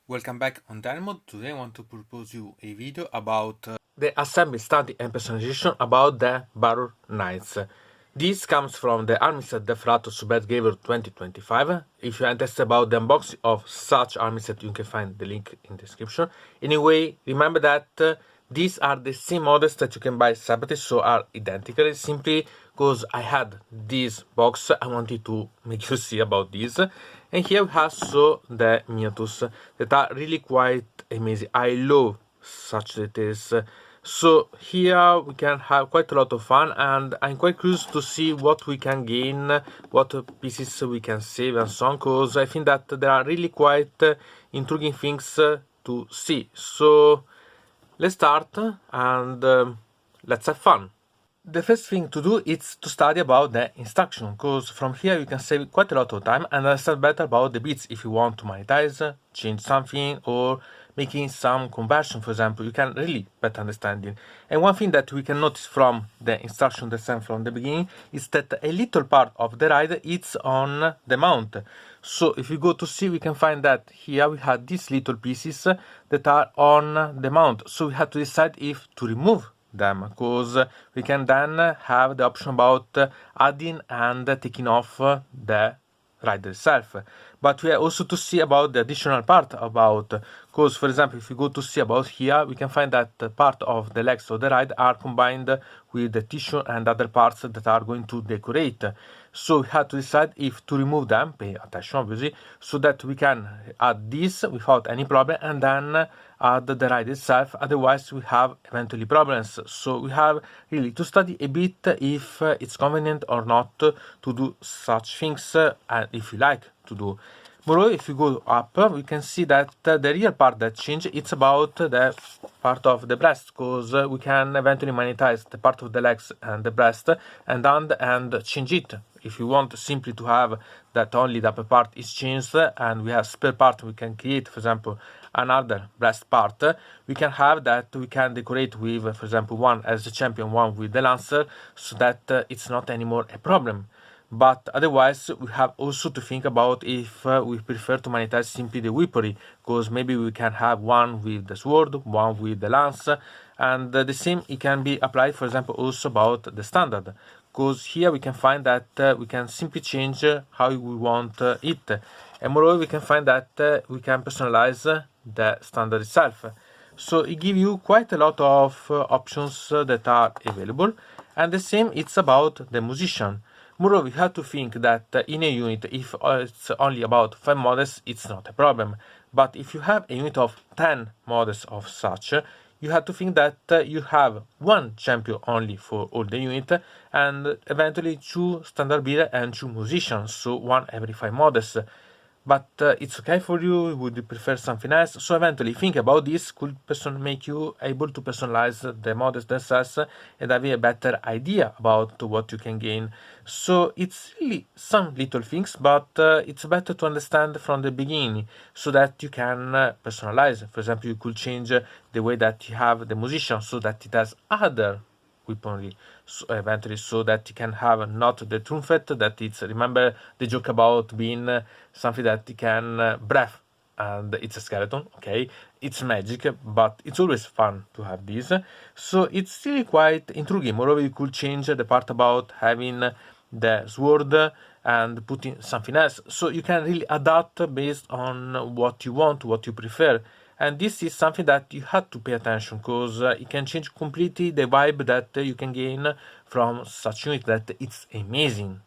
Welcome back on deynonmod. Today I want to propose you a video about the assembly, study and personalization about the Barrow Knights. This comes from the armies at Deathrattle Soulblight Gravelords 2025. If you are interested about the unboxing of such armies, you can find the link in the description. Anyway, remember that these are the same models that you can buy separately, so are identical. Simply because I had this box, I wanted to make you see about this. And here we have so the miniatures that are really quite amazing. I love such details. So here we can have quite a lot of fun, and I'm quite curious to see what we can gain, what pieces we can save and so on, because I think that there are really quite intriguing things to see. So let's start and let's have fun. The first thing to do is to study about the instruction, because from here you can save quite a lot of time and understand better about the bits if you want to monetize, change something, or making some conversion, for example. You can really better understand it. And one thing that we can notice from the instruction design from the beginning is that a little part of the ride is on the mount. So if you go to see, we can find that here we have these little pieces that are on the mount. So we have to decide if to remove them, because we can then have the option about adding and taking off the rider itself. But we have also to see about the additional part about, because for example if we go to see about here, we can find that part of the legs of the ride are combined with the tissue and other parts that are going to decorate. So we have to decide if to remove them, pay attention obviously, so that we can add this without any problem and then add the ride itself, otherwise we have eventually problems. So we have really to study a bit if it's convenient or not to do such things, and if you like to do. Moreover, if you go up, we can see that the real part that changed, it's about the part of the breast, because we can eventually monetize the part of the legs and the breast and change it. If you want simply to have that only the upper part is changed and we have spare part, we can create, for example, another breast part. We can have that we can decorate with, for example, one as the champion, one with the lancer, so that it's not anymore a problem. But otherwise we have also to think about if we prefer to monetize simply the weaponry, because maybe we can have one with the sword, one with the lance, and the same it can be applied, for example, also about the standard, because here we can find that we can simply change how we want it. And moreover, we can find that we can personalize the standard itself. So it gives you quite a lot of options that are available. And the same it's about the musician. Moreover, you have to think that in a unit, if it's only about 5 models, it's not a problem. But if you have a unit of 10 models of such, you have to think that you have one champion only for all the unit, and eventually 2 standard bearer and 2 musicians, so 1 every 5 models. But it's okay for you, would you prefer something else? So eventually think about this, could make you able to personalize the models themselves and have a better idea about what you can gain. So it's really some little things, but it's better to understand from the beginning so that you can personalize. For example, you could change the way that you have the musician so that it has other weaponry, so eventually, so that you can have not the trumpet, that it's, remember the joke about being something that you can breath and it's a skeleton. Okay, it's magic, but it's always fun to have this, so it's really quite intriguing. Moreover, you could change the part about having the sword and putting something else, so you can really adapt based on what you want, what you prefer. And this is something that you have to pay attention, because it can change completely the vibe that you can gain from such unit, that it's amazing.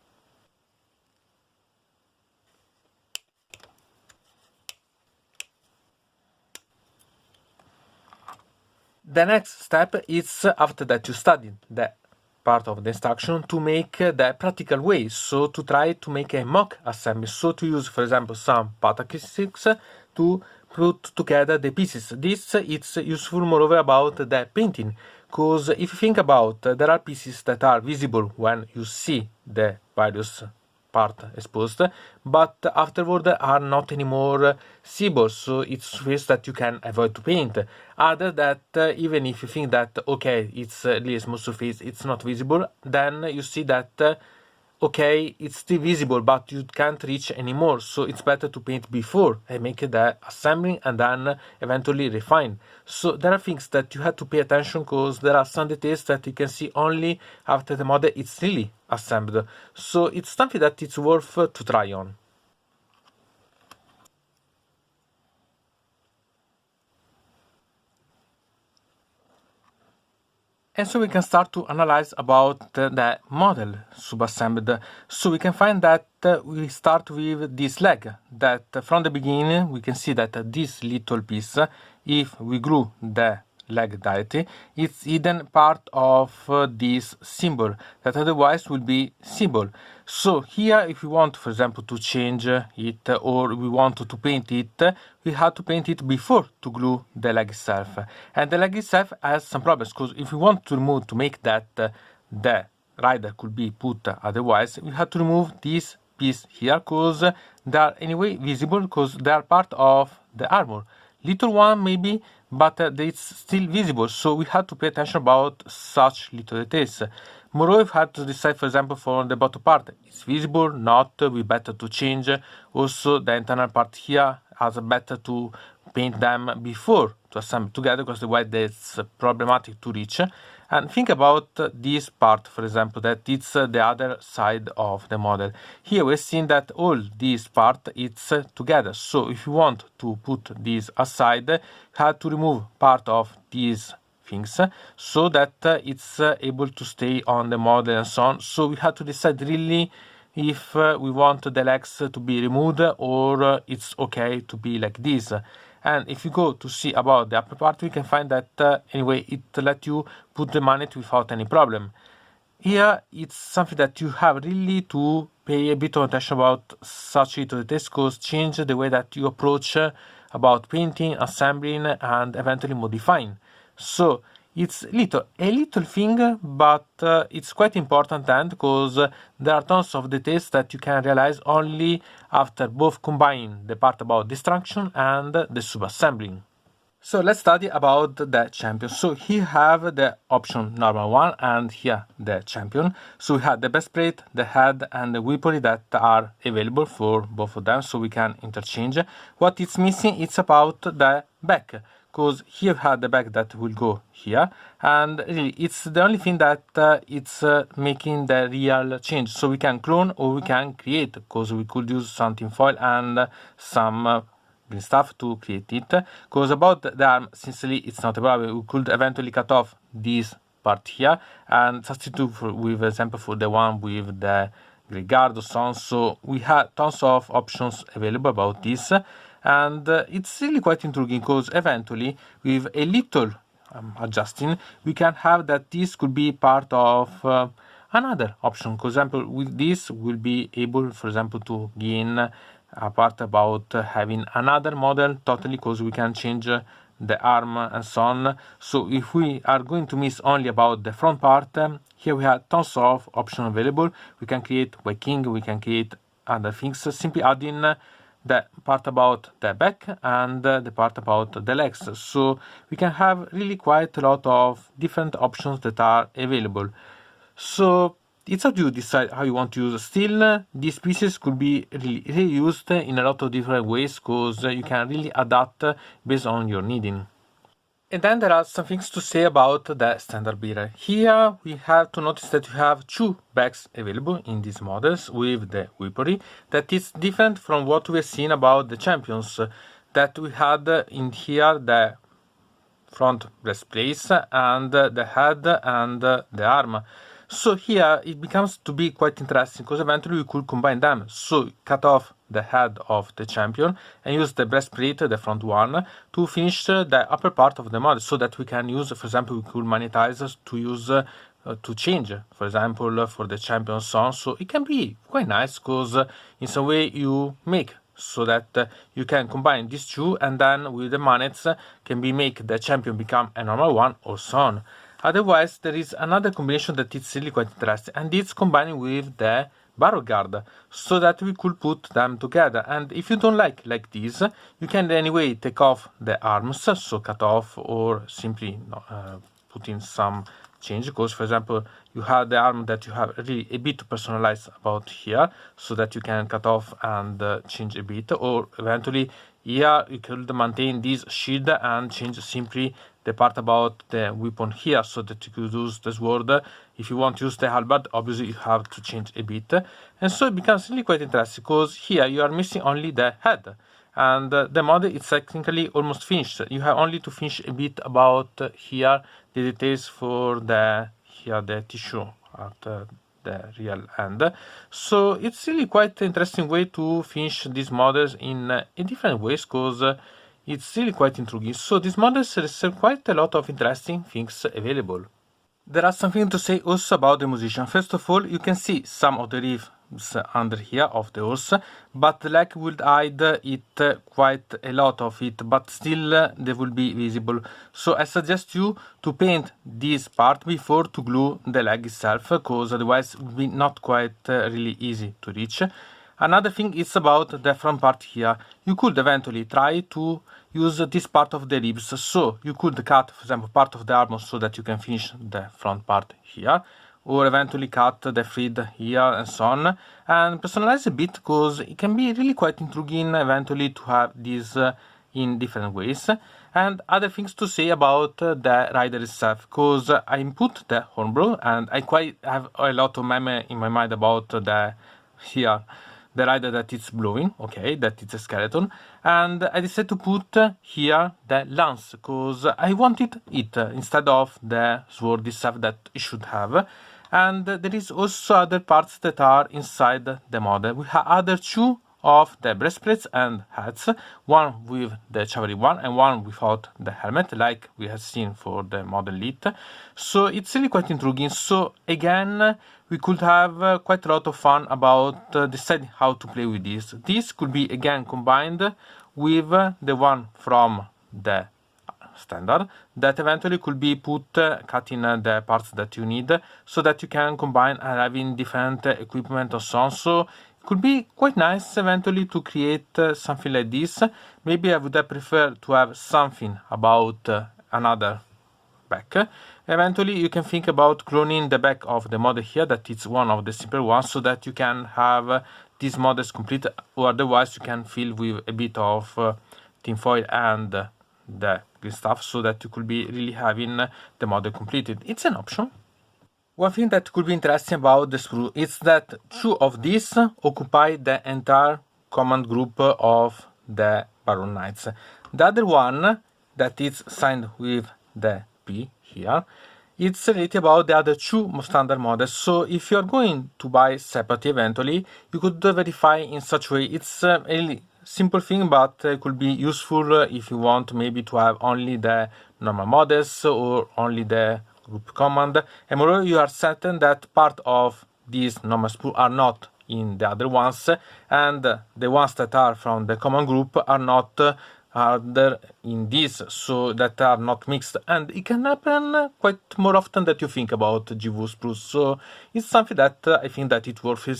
The next step is, after that you study the part of the instruction, to make the practical way, so to try to make a mock assembly, so to use, for example, some patterns to put together the pieces. This is useful moreover about the painting, because if you think about, there are pieces that are visible when you see the various part exposed, but afterward are not anymore seeable, so it's ways that you can avoid to paint. Other that even if you think that okay, it's really a smooth surface, it's not visible, then you see that okay, it's still visible, but you can't reach anymore, so it's better to paint before and make the assembling and then eventually refine. So there are things that you have to pay attention, because there are some details that you can see only after the model is really assembled. So it's something that it's worth to try on. And so we can start to analyze about the model subassembled. So we can find that we start with this leg, that from the beginning we can see that this little piece, if we glue the leg directly, it's hidden part of this symbol that otherwise will be symbol. So here, if we want, for example, to change it, or we want to paint it, we have to paint it before to glue the leg itself. And the leg itself has some problems, because if we want to remove, to make that the rider could be put otherwise, we have to remove this piece here, because they are anyway visible, because they are part of the armor. Little one maybe, but it's still visible, so we have to pay attention about such little details. Moreover, we have to decide, for example, for the bottom part, it's visible, not, we better to change. Also, the internal part here has better to paint them before to assemble together, because otherwise it's problematic to reach. And think about this part, for example, that it's the other side of the model. Here we're seeing that all this part it's together. So if you want to put this aside, you have to remove part of these things so that it's able to stay on the model and so on. So we have to decide really if we want the legs to be removed, or it's okay to be like this. And if you go to see about the upper part, we can find that anyway it let you put the magnet without any problem. Here it's something that you have really to pay a bit of attention about such little details, because change the way that you approach about painting, assembling, and eventually modifying. So it's a little thing, but it's quite important, and because there are tons of details that you can realize only after both combining the part about destruction and the subassembling. So let's study about the champion. So here you have the option normal one, and here the champion. So we have the breastplate, the head, and the weaponry that are available for both of them, so we can interchange. What is missing, it's about the back, because here we have the back that will go here, and really it's the only thing that it's making the real change. So we can clone or we can create, because we could use some tinfoil and some green stuff to create it. Because about the arm, sincerely it's not a problem. We could eventually cut off this part here and substitute with example for the one with the grey guard or so on. So we have tons of options available about this. And it's really quite intriguing, because eventually with a little adjusting we can have that this could be part of another option. For example, with this we'll be able, for example, to gain a part about having another model totally, because we can change the arm and so on. So if we are going to miss only about the front part, here we have tons of options available. We can create Viking, we can create other things, simply adding the part about the back and the part about the legs. So we can have really quite a lot of different options that are available. So it's up to you to decide how you want to use. Still, these pieces could be reused in a lot of different ways, because you can really adapt based on your needing. And then there are some things to say about the standard bearer. Here we have to notice that you have two bags available in these models with the weaponry. That is different from what we have seen about the champions, that we had in here the front breastplate and the head and the arm. So here it becomes to be quite interesting, because eventually we could combine them. So cut off the head of the champion and use the breastplate, the front one, to finish the upper part of the model, so that we can use, for example, we could magnetize to use to change, for example, for the champion song. So it can be quite nice, because in some way you make so that you can combine these two, and then with the magnets can be make the champion become a normal one or so on. Otherwise, there is another combination that is really quite interesting, and it's combining with the Barrow guard, so that we could put them together. And if you don't like this, you can anyway take off the arms, so cut off, or simply put in some change, because for example you have the arm that you have really a bit to personalize about here, so that you can cut off and change a bit, or eventually here you could maintain this shield and change simply the part about the weapon here, so that you could use the sword. If you want to use the halberd, obviously you have to change a bit, and so it becomes really quite interesting, because here you are missing only the head, and the model is technically almost finished. You have only to finish a bit about here the details for the tissue at the real end. So it's really quite interesting way to finish these models in different ways, because it's really quite intriguing. So these models have quite a lot of interesting things available. There are something to say also about the musician. First of all, you can see some of the riffs under here of the horse, but the leg would hide it, quite a lot of it, but still they will be visible. So I suggest you to paint this part before to glue the leg itself, because otherwise it will be not quite really easy to reach. Another thing is about the front part here. You could eventually try to use this part of the ribs, so you could cut, for example, part of the armor so that you can finish the front part here, or eventually cut the thread here and so on, and personalize a bit, because it can be really quite intriguing eventually to have this in different ways. And other things to say about the rider itself, because I input the hornblow and I quite have a lot of memory in my mind about the rider that it's blowing, okay, that it's a skeleton, and I decided to put here the lance, because I wanted it instead of the sword itself that it should have. And there is also other parts that are inside the model. We have other two of the breastplates and hats, one with the cavalry one and one without the helmet, like we have seen for the model lit. So it's really quite intriguing. So again, we could have quite a lot of fun about deciding how to play with this. This could be again combined with the one from the standard, that eventually could be put cutting the parts that you need, so that you can combine and having different equipment or so on. So it could be quite nice eventually to create something like this. Maybe I would have preferred to have something about another back. Eventually you can think about cloning the back of the model here, that it's one of the simple ones, so that you can have these models complete, or otherwise you can fill with a bit of tinfoil and the green stuff, so that you could be really having the model completed. It's an option. One thing that could be interesting about the sprue is that two of these occupy the entire command group of the Barrow Knights. The other one, that is signed with the P here, it's related about the other two standard models. So if you are going to buy separately eventually, you could verify in such a way. It's a really simple thing, but it could be useful if you want maybe to have only the normal models or only the group command, and moreover you are certain that part of these normal sprue are not in the other ones, and the ones that are from the common group are not there in this, so that are not mixed. And it can happen quite more often than you think about GW sprues, so it's something that I think that it's worth it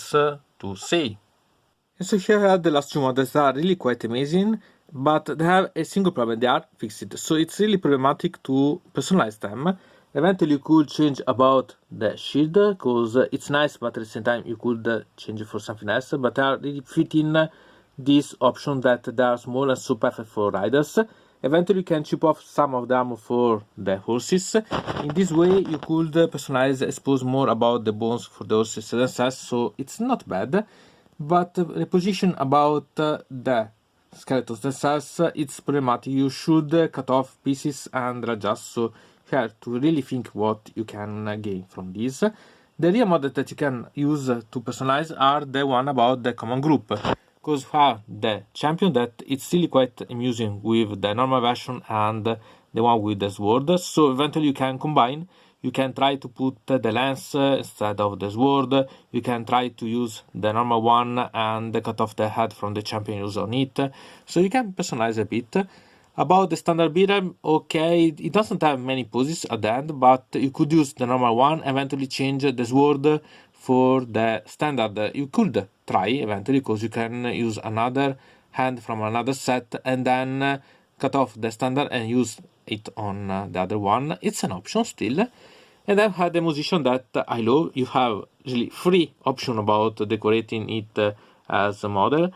to say. And so here are the last two models that are really quite amazing, but they have a single problem: they are fixed, so it's really problematic to personalize them. Eventually you could change about the shield, because it's nice, but at the same time you could change it for something else, but they are really fitting this option that they are small and so perfect for riders. Eventually you can chip off some of the armor for the horses. In this way you could personalize, expose more about the bones for the horses themselves, so it's not bad. But the position about the skeletons themselves, it's problematic. You should cut off pieces and adjust, so here to really think what you can gain from this. The real model that you can use to personalize are the one about the common group, because the champion that it's really quite amusing with the normal version and the one with the sword. So eventually you can combine. You can try to put the lance instead of the sword. You can try to use the normal one and cut off the head from the champion use on it. So you can personalize a bit. About the standard beat'em, okay, it doesn't have many poses at the end, but you could use the normal one, eventually change the sword for the standard. You could try eventually, because you can use another hand from another set and then cut off the standard and use it on the other one. It's an option still. And I've had a musician that I love. You have really free option about decorating it as a model.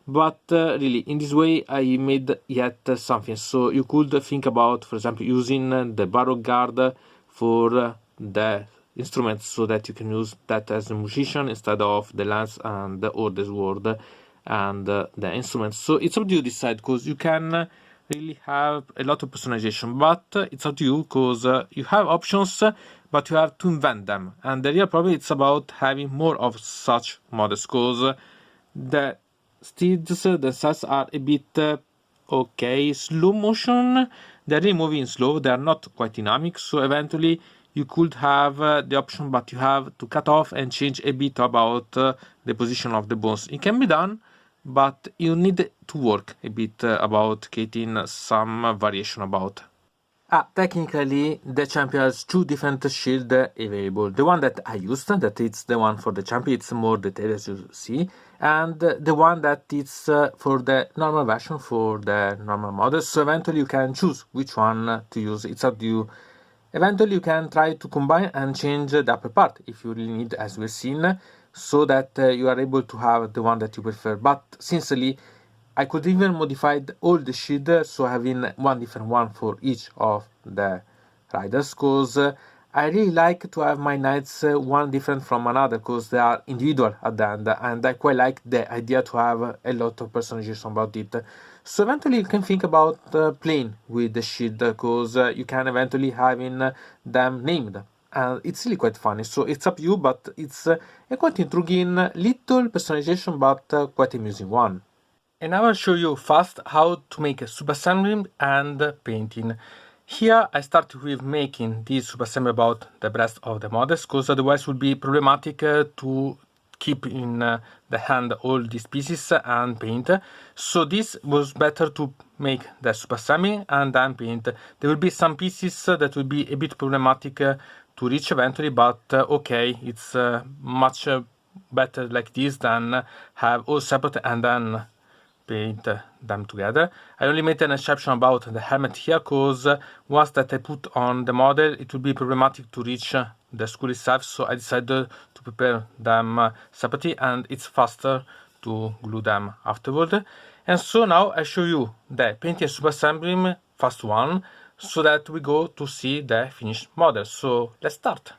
But really, in this way, I made yet something. So you could think about, for example, using the Barrow guard for the instruments, so that you can use that as a musician instead of the lance and or the sword and the instruments. So it's up to you to decide, because you can really have a lot of personalization, but it's up to you, because you have options, but you have to invent them. And the real problem is about having more of such models, because the steeds themselves are a bit okay, slow motion. They're really moving slow, they are not quite dynamic, so eventually you could have the option, but you have to cut off and change a bit about the position of the bones. It can be done, but you need to work a bit about getting some variation about. Technically, the champion has two different shields available. The one that I used, that it's the one for the champion, it's more detailed as you see, and the one that is for the normal version, for the normal model. So eventually you can choose which one to use. It's up to you. Eventually you can try to combine and change the upper part if you really need, as we've seen, so that you are able to have the one that you prefer. But sincerely, I could even modify all the shield, so having one different one for each of the riders, because I really like to have my knights one different from another, because they are individual at the end, and I quite like the idea to have a lot of personalization about it. So eventually you can think about playing with the shield, because you can eventually having them named. And it's really quite funny, so it's up to you, but it's a quite intriguing little personalization, but quite amusing one. And I will show you fast how to make a subassembly and painting. Here I start with making this subassembly about the breast of the models, because otherwise it would be problematic to keep in the hand all these pieces and paint. So this was better to make the subassembly and then paint. There will be some pieces that will be a bit problematic to reach eventually, but okay, it's much better like this than have all separate and then paint them together. I only made an exception about the helmet here, because once that I put on the model, it would be problematic to reach the skull itself, so I decided to prepare them separately, and it's faster to glue them afterward. And so now I show you the painting subassembly first one, so that we go to see the finished model. So let's start.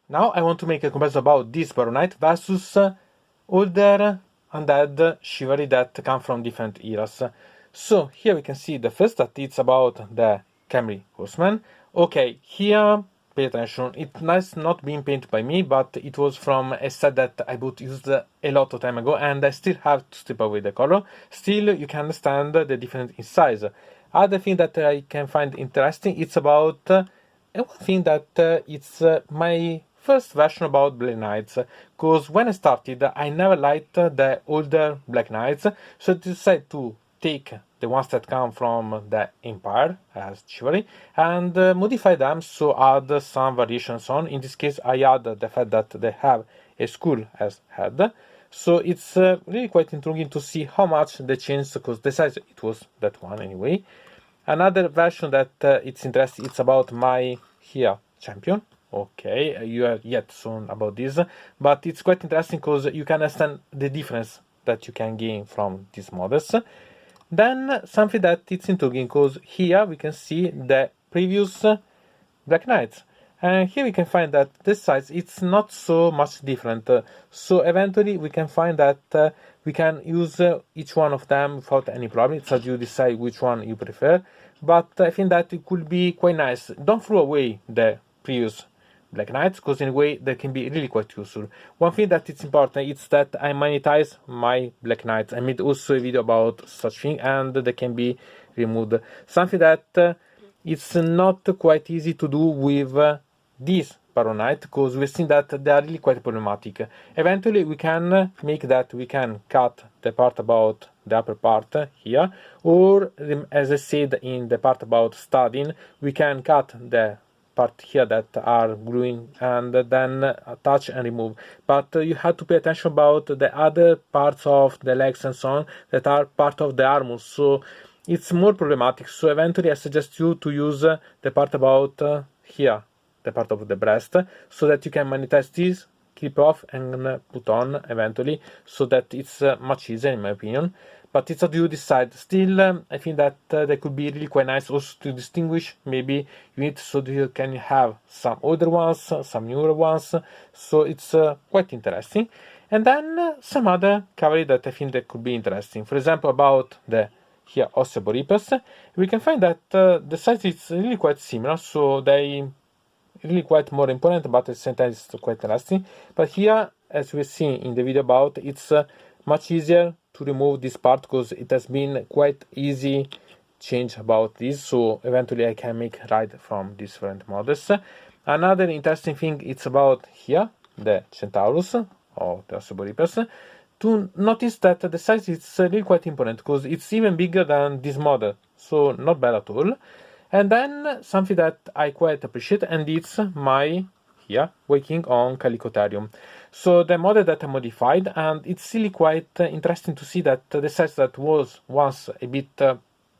Now I want to make a comparison about this Barrow Knight versus older undead chivalry that come from different eras. So here we can see the first that it's about the Camry Horseman. Okay, here, pay attention, it's nice not being painted by me, but it was from a set that I used a lot of time ago, and I still have to strip away the color. Still, you can understand the difference in size. Other thing that I can find interesting, it's about one thing that it's my first version about Black Knights, because when I started, I never liked the older Black Knights, so I decided to take the ones that come from the Empire as chivalry and modify them, so add some variations on. In this case, I add the fact that they have a skull as head, so it's really quite intriguing to see how much they changed, because the size it was that one anyway. Another version that it's interesting, it's about my here champion. Okay, you are yet soon about this, but it's quite interesting because you can understand the difference that you can gain from these models. Then something that it's intriguing, because here we can see the previous Black Knights, and here we can find that this size it's not so much different. So eventually we can find that we can use each one of them without any problem. It's as you decide which one you prefer, but I think that it could be quite nice. Don't throw away the previous Black Knights, because in a way they can be really quite useful. One thing that it's important is that I magnetize my Black Knights. I made also a video about such thing, and they can be removed. Something that it's not quite easy to do with this Barrow Knight, because we've seen that they are really quite problematic. Eventually we can make that we can cut the part about the upper part here, or as I said in the part about studying, we can cut the part here that are gluing and then attach and remove. But you have to pay attention about the other parts of the legs and so on that are part of the armor, so it's more problematic. So eventually I suggest you to use the part about here, the part of the breast, so that you can magnetize this, clip off and put on eventually, so that it's much easier in my opinion. But it's up to you decide. Still, I think that they could be really quite nice also to distinguish maybe units, so that you can have some older ones, some newer ones, so it's quite interesting. And then some other cavalry that I think that could be interesting. For example, about the here Ossebo Reapers, we can find that the size is really quite similar, so they really quite more important, but at the same time it's quite interesting. But here, as we see in the video about, it's much easier to remove this part, because it has been quite easy change about this, so eventually I can make right from different models. Another interesting thing it's about here the Centaurus or the Ossebo Reapers, to notice that the size is really quite important, because it's even bigger than this model, so not bad at all. And then something that I quite appreciate, and it's my here working on Calicotarium. So the model that I modified, and it's really quite interesting to see that the size that was once a bit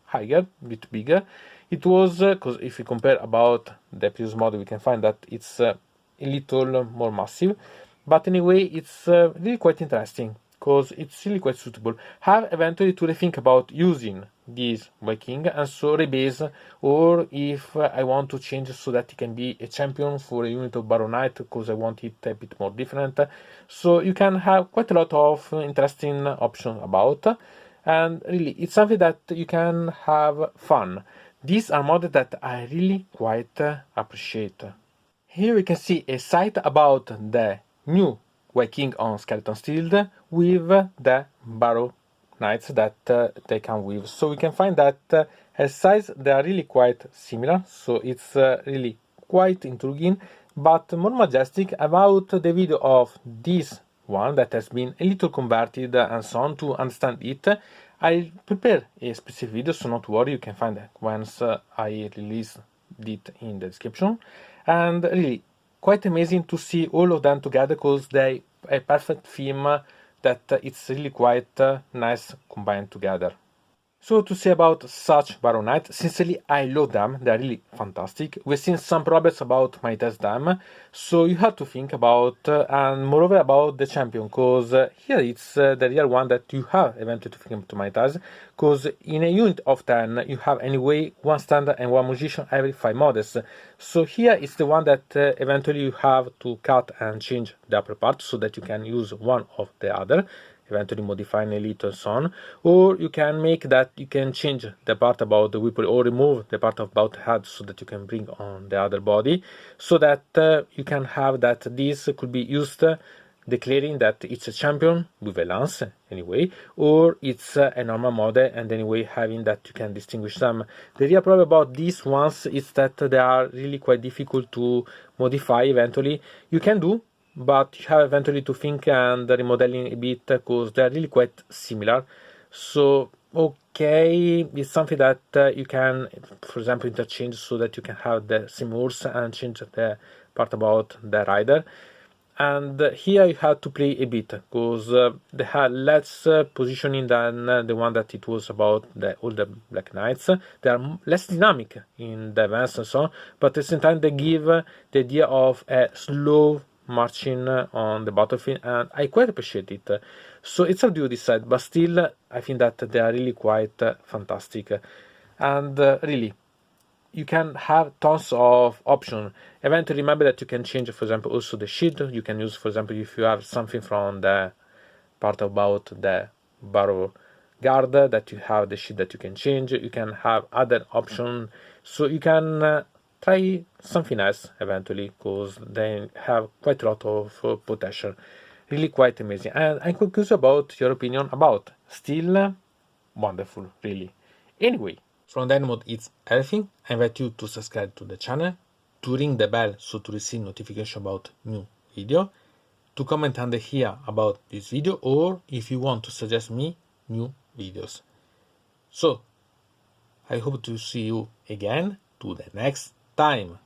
higher, a bit bigger, it was, because if we compare about the previous model, we can find that it's a little more massive. But anyway, it's really quite interesting, because it's really quite suitable. Have eventually to rethink about using this Viking and so rebase, or if I want to change so that it can be a champion for a unit of Barrow Knight, because I want it a bit more different. So you can have quite a lot of interesting options about, and really it's something that you can have fun. These are models that I really quite appreciate. Here we can see a site about the new Viking on Skeleton Steel with the Barrow Knights that they come with. So we can find that as size they are really quite similar, so it's really quite intriguing, but more majestic. About the video of this one that has been a little converted and so on to understand it, I'll prepare a specific video, so not worry, you can find it once I release it in the description. And really quite amazing to see all of them together, because they a perfect theme that it's really quite nice combined together. So to say about such Barrow Knight, sincerely I love them, they are really fantastic. We've seen some problems about my test them, so you have to think about, and moreover about the champion, because here it's the real one that you have eventually to think to monetize, because in a unit of 10 you have anyway one standard and one magician every 5 models. So here it's the one that eventually you have to cut and change the upper part, so that you can use one of the other. eventually modifying elite and so on, or you can make that you can change the part about the weapon or remove the part about the head so that you can bring on the other body, so that you can have that this could be used declaring that it's a champion with a lance anyway, or it's a normal mod, and anyway having that you can distinguish them. The real problem about these ones is that they are really quite difficult to modify eventually. You can do, but you have eventually to think and remodeling a bit because they are really quite similar. So okay, it's something that you can, for example, interchange so that you can have the same horse and change the part about the rider. And here you have to play a bit because they had less positioning than the one that it was about the older Black Knights. They are less dynamic in the events and so on, but at the same time they give the idea of a slow marching on the battlefield, and I quite appreciate it. So it's up to you decide, but still I think that they are really quite fantastic, and really you can have tons of options. Eventually, remember that you can change, for example, also the shield. You can use, for example, if you have something from the part about the Barrow guard that you have the shield that you can change. You can have other options, so you can try something else eventually, because they have quite a lot of potential. Really quite amazing, and I'm curious about your opinion about. Still wonderful, really. Anyway, from deynonmod it's everything. I invite you to subscribe to the channel, to ring the bell so to receive notification about new video, to comment under here about this video, or if you want to suggest me new videos. So I hope to see you again to the next time.